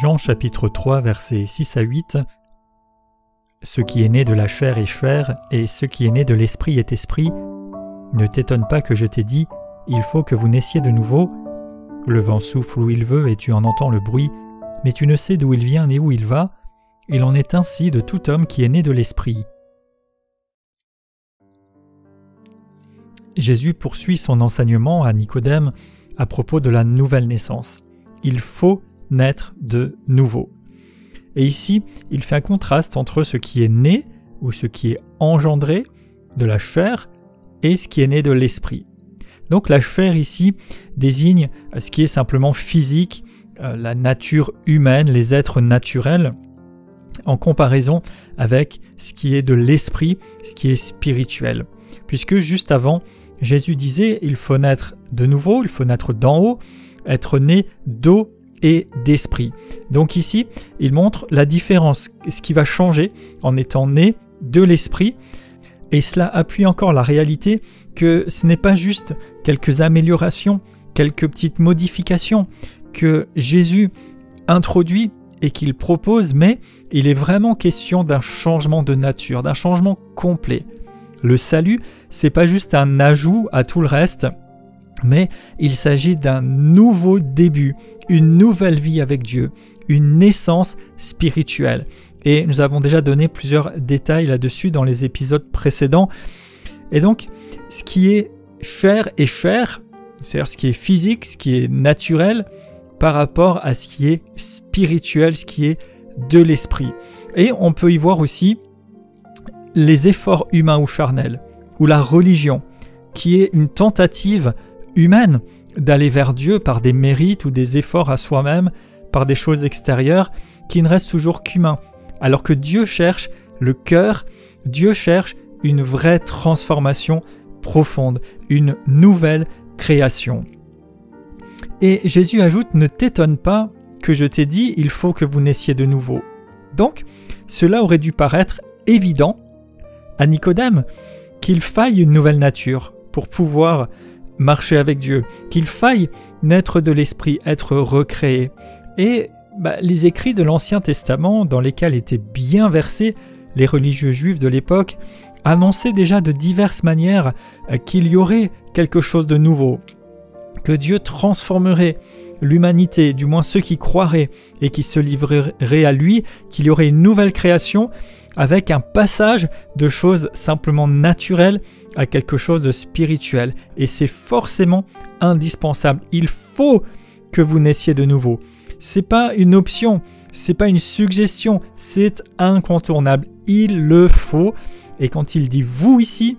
Jean chapitre 3 versets 6 à 8. Ce qui est né de la chair est chair, et ce qui est né de l'esprit est esprit. Ne t'étonne pas que je t'ai dit, il faut que vous naissiez de nouveau. Le vent souffle où il veut et tu en entends le bruit, mais tu ne sais d'où il vient ni où il va. Il en est ainsi de tout homme qui est né de l'esprit. Jésus poursuit son enseignement à Nicodème à propos de la nouvelle naissance. Il faut naître de nouveau. Et ici, il fait un contraste entre ce qui est né, ou ce qui est engendré, de la chair, et ce qui est né de l'esprit. Donc la chair ici désigne ce qui est simplement physique, la nature humaine, les êtres naturels, en comparaison avec ce qui est de l'esprit, ce qui est spirituel. Puisque juste avant, Jésus disait « il faut naître de nouveau, il faut naître d'en haut, être né d'eau et d'esprit ». Donc ici, il montre la différence, ce qui va changer en étant né de l'esprit. Et cela appuie encore la réalité que ce n'est pas juste quelques améliorations, quelques petites modifications que Jésus introduit et qu'il propose, mais il est vraiment question d'un changement de nature, d'un changement complet. Le salut, c'est pas juste un ajout à tout le reste, mais il s'agit d'un nouveau début, une nouvelle vie avec Dieu, une naissance spirituelle. Et nous avons déjà donné plusieurs détails là-dessus dans les épisodes précédents. Et donc, ce qui est chair est chair, c'est-à-dire ce qui est physique, ce qui est naturel, par rapport à ce qui est spirituel, ce qui est de l'esprit. Et on peut y voir aussi les efforts humains ou charnels, ou la religion, qui est une tentative humaine d'aller vers Dieu par des mérites ou des efforts à soi-même, par des choses extérieures, qui ne restent toujours qu'humains. Alors que Dieu cherche le cœur, Dieu cherche une vraie transformation profonde, une nouvelle création. Et Jésus ajoute « Ne t'étonne pas que je t'ai dit, il faut que vous naissiez de nouveau ». Donc, cela aurait dû paraître évident à Nicodème qu'il faille une nouvelle nature pour pouvoir marcher avec Dieu, qu'il faille naître de l'esprit, être recréé. Et les écrits de l'Ancien Testament, dans lesquels étaient bien versés les religieux juifs de l'époque, annonçaient déjà de diverses manières qu'il y aurait quelque chose de nouveau, que Dieu transformerait l'humanité, du moins ceux qui croiraient et qui se livreraient à lui, qu'il y aurait une nouvelle création avec un passage de choses simplement naturelles à quelque chose de spirituel. Et c'est forcément indispensable. Il faut que vous naissiez de nouveau. C'est pas une option, c'est pas une suggestion, c'est incontournable. Il le faut. Et quand il dit « vous » ici,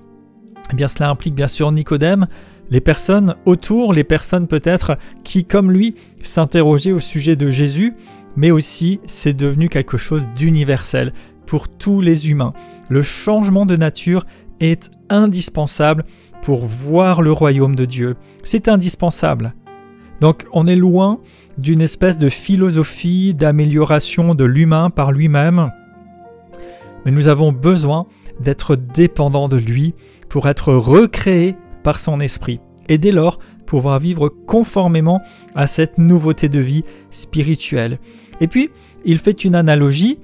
eh bien cela implique bien sûr Nicodème, les personnes autour, les personnes peut-être qui, comme lui, s'interrogeaient au sujet de Jésus, mais aussi c'est devenu quelque chose d'universel pour tous les humains. Le changement de nature est indispensable pour voir le royaume de Dieu. C'est indispensable. Donc on est loin d'une espèce de philosophie d'amélioration de l'humain par lui-même, mais nous avons besoin d'être dépendants de lui pour être recréés par son esprit, et dès lors pouvoir vivre conformément à cette nouveauté de vie spirituelle. Et puis, il fait une analogie,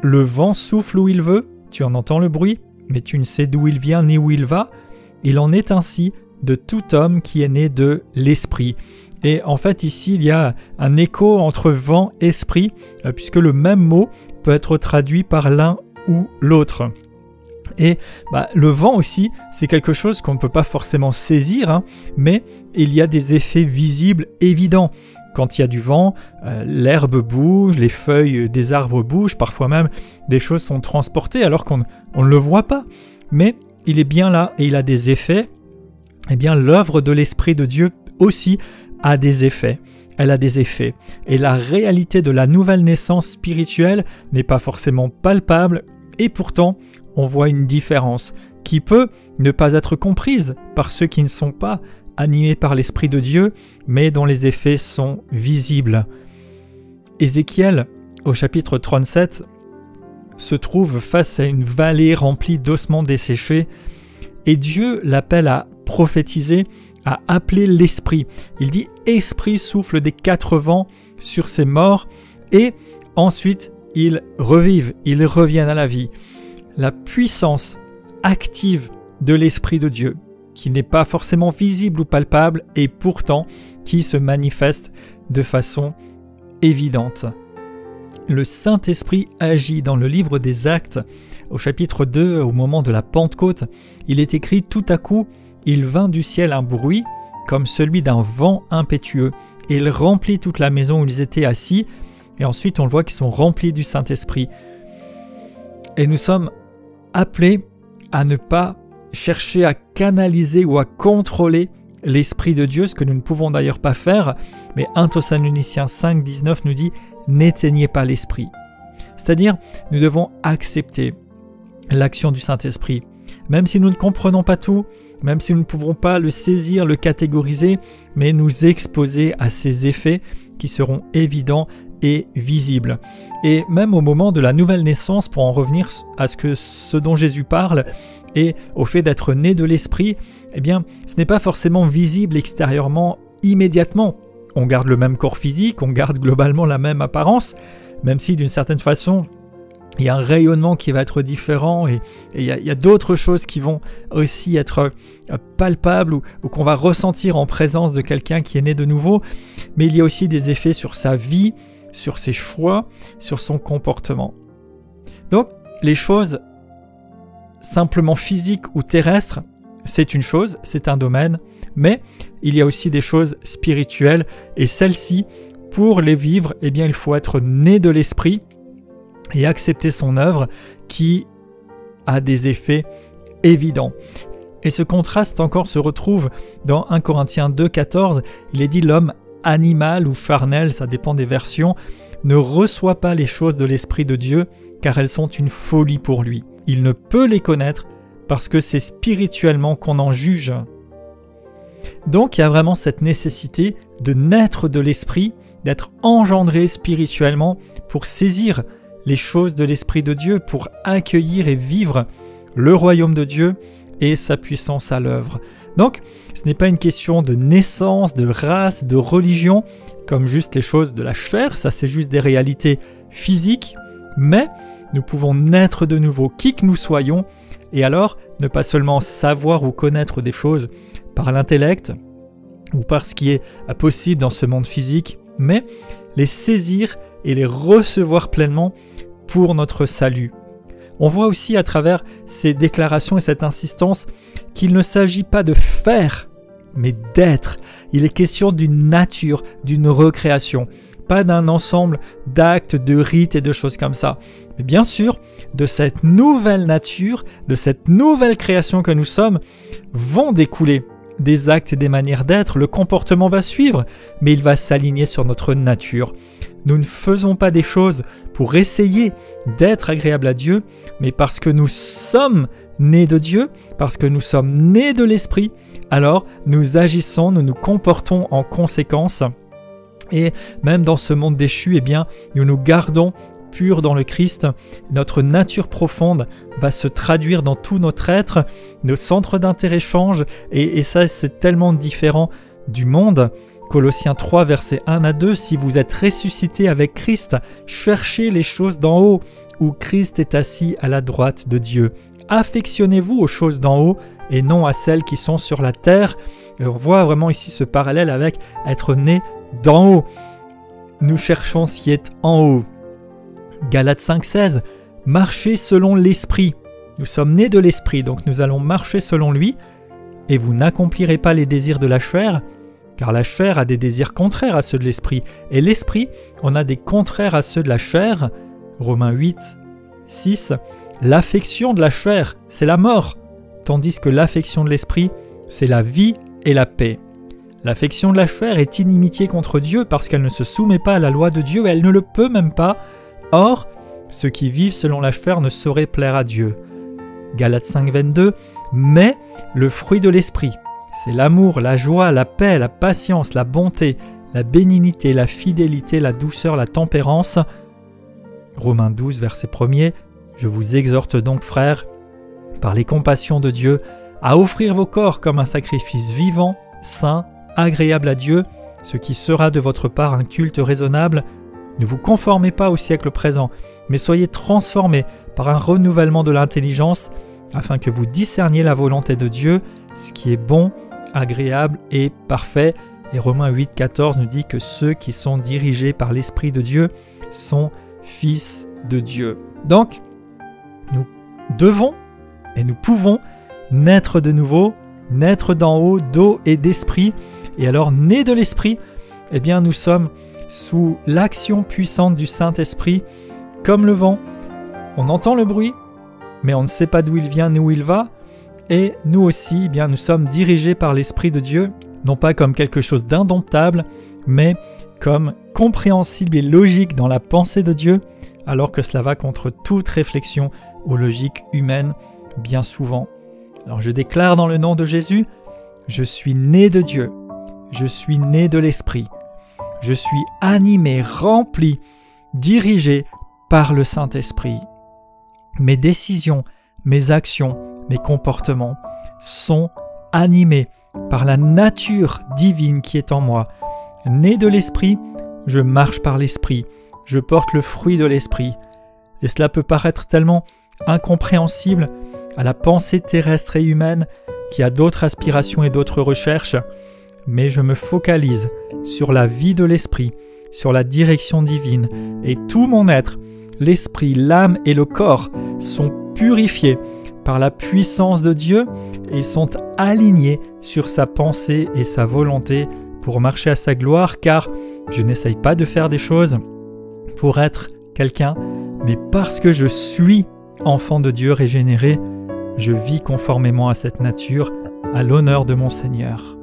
le vent souffle où il veut, tu en entends le bruit, mais tu ne sais d'où il vient ni où il va. Il en est ainsi de tout homme qui est né de l'esprit. Et en fait ici il y a un écho entre vent et esprit, puisque le même mot peut être traduit par l'un ou l'autre. Et le vent aussi, c'est quelque chose qu'on ne peut pas forcément saisir, mais il y a des effets visibles évidents. Quand il y a du vent, l'herbe bouge, les feuilles des arbres bougent, parfois même des choses sont transportées alors qu'on ne le voit pas. Mais il est bien là et il a des effets. Eh bien, l'œuvre de l'Esprit de Dieu aussi a des effets. Elle a des effets. Et la réalité de la nouvelle naissance spirituelle n'est pas forcément palpable et pourtant, on voit une différence qui peut ne pas être comprise par ceux qui ne sont pas animés par l'Esprit de Dieu, mais dont les effets sont visibles. Ézéchiel, au chapitre 37, se trouve face à une vallée remplie d'ossements desséchés, et Dieu l'appelle à prophétiser, à appeler l'Esprit. Il dit « Esprit souffle des quatre vents sur ces morts, et ensuite ils revivent, ils reviennent à la vie. La puissance active de l'Esprit de Dieu, qui n'est pas forcément visible ou palpable, et pourtant qui se manifeste de façon évidente. Le Saint-Esprit agit dans le livre des Actes, au chapitre 2, au moment de la Pentecôte. Il est écrit: tout à coup, il vint du ciel un bruit, comme celui d'un vent impétueux, et il remplit toute la maison où ils étaient assis, et ensuite on le voit qu'ils sont remplis du Saint-Esprit. Et nous sommes appelés à ne pas chercher à canaliser ou à contrôler l'Esprit de Dieu, ce que nous ne pouvons d'ailleurs pas faire, mais 1 Thessaloniciens 5, 19 nous dit « N'éteignez pas l'Esprit ». C'est-à-dire, nous devons accepter l'action du Saint-Esprit, même si nous ne comprenons pas tout, même si nous ne pouvons pas le saisir, le catégoriser, mais nous exposer à ses effets qui seront évidents et visibles. Et même au moment de la nouvelle naissance, pour en revenir à ce dont Jésus parle, et au fait d'être né de l'Esprit, eh bien, ce n'est pas forcément visible extérieurement immédiatement. On garde le même corps physique, on garde globalement la même apparence, même si d'une certaine façon, il y a un rayonnement qui va être différent et il y a d'autres choses qui vont aussi être palpables ou qu'on va ressentir en présence de quelqu'un qui est né de nouveau, mais il y a aussi des effets sur sa vie, sur ses choix, sur son comportement. Donc, les choses simplement physiques ou terrestres, c'est une chose, c'est un domaine, mais il y a aussi des choses spirituelles et celles-ci, pour les vivre, eh bien, il faut être né de l'Esprit et accepter son œuvre qui a des effets évidents. Et ce contraste encore se retrouve dans 1 Corinthiens 2, 14. Il est dit: l'homme animal ou charnel, ça dépend des versions, ne reçoit pas les choses de l'Esprit de Dieu, car elles sont une folie pour lui. Il ne peut les connaître parce que c'est spirituellement qu'on en juge. Donc il y a vraiment cette nécessité de naître de l'Esprit, d'être engendré spirituellement pour saisir les choses de l'Esprit de Dieu, pour accueillir et vivre le royaume de Dieu et sa puissance à l'œuvre. Donc, ce n'est pas une question de naissance, de race, de religion, comme juste les choses de la chair, ça c'est juste des réalités physiques, mais nous pouvons naître de nouveau qui que nous soyons, et alors ne pas seulement savoir ou connaître des choses par l'intellect, ou par ce qui est possible dans ce monde physique, mais les saisir et les recevoir pleinement pour notre salut. On voit aussi à travers ces déclarations et cette insistance qu'il ne s'agit pas de faire, mais d'être. Il est question d'une nature, d'une recréation, pas d'un ensemble d'actes, de rites et de choses comme ça. Mais bien sûr, de cette nouvelle nature, de cette nouvelle création que nous sommes, vont découler des actes et des manières d'être. Le comportement va suivre, mais il va s'aligner sur notre nature. Nous ne faisons pas des choses pour essayer d'être agréables à Dieu, mais parce que nous sommes nés de Dieu, parce que nous sommes nés de l'Esprit, alors nous agissons, nous nous comportons en conséquence. Et même dans ce monde déchu, eh bien, nous nous gardons purs dans le Christ. Notre nature profonde va se traduire dans tout notre être, nos centres d'intérêt changent, et ça c'est tellement différent du monde. Colossiens 3, versets 1 à 2, « Si vous êtes ressuscités avec Christ, cherchez les choses d'en haut, où Christ est assis à la droite de Dieu. Affectionnez-vous aux choses d'en haut et non à celles qui sont sur la terre. » Et on voit vraiment ici ce parallèle avec être né d'en haut. Nous cherchons ce qui est en haut. Galates 5, 16, « Marchez selon l'Esprit. » Nous sommes nés de l'Esprit, donc nous allons marcher selon lui. « Et vous n'accomplirez pas les désirs de la chair, car la chair a des désirs contraires à ceux de l'Esprit. Et l'Esprit en a des contraires à ceux de la chair. » Romains 8, 6, « L'affection de la chair, c'est la mort, tandis que l'affection de l'Esprit, c'est la vie et la paix. L'affection de la chair est inimitié contre Dieu parce qu'elle ne se soumet pas à la loi de Dieu et elle ne le peut même pas. Or, ceux qui vivent selon la chair ne sauraient plaire à Dieu. » Galates 5, 22, « Mais le fruit de l'Esprit, c'est l'amour, la joie, la paix, la patience, la bonté, la bénignité, la fidélité, la douceur, la tempérance. » Romains 12, verset 1er, « Je vous exhorte donc, frères, par les compassions de Dieu, à offrir vos corps comme un sacrifice vivant, saint, agréable à Dieu, ce qui sera de votre part un culte raisonnable. Ne vous conformez pas au siècle présent, mais soyez transformés par un renouvellement de l'intelligence, afin que vous discerniez la volonté de Dieu, ce qui est bon, agréable et parfait. Et Romains 8,14 nous dit que ceux qui sont dirigés par l'Esprit de Dieu sont fils de Dieu. Donc, nous devons et nous pouvons naître de nouveau, naître d'en haut, d'eau et d'esprit. Et alors, nés de l'Esprit, eh bien, nous sommes sous l'action puissante du Saint-Esprit, comme le vent. On entend le bruit, mais on ne sait pas d'où il vient ni où il va. Et nous aussi, eh bien, nous sommes dirigés par l'Esprit de Dieu, non pas comme quelque chose d'indomptable, mais comme compréhensible et logique dans la pensée de Dieu, alors que cela va contre toute réflexion aux logiques humaines, bien souvent. Alors je déclare dans le nom de Jésus, je suis né de Dieu, je suis né de l'Esprit, je suis animé, rempli, dirigé par le Saint-Esprit. Mes décisions, mes actions, mes comportements sont animés par la nature divine qui est en moi. Né de l'Esprit, je marche par l'Esprit, je porte le fruit de l'Esprit. Et cela peut paraître tellement incompréhensible à la pensée terrestre et humaine qui a d'autres aspirations et d'autres recherches, mais je me focalise sur la vie de l'Esprit, sur la direction divine, et tout mon être, l'esprit, l'âme et le corps sont purifiés par la puissance de Dieu et sont alignés sur sa pensée et sa volonté pour marcher à sa gloire, car je n'essaye pas de faire des choses pour être quelqu'un, mais parce que je suis enfant de Dieu régénéré, je vis conformément à cette nature, à l'honneur de mon Seigneur.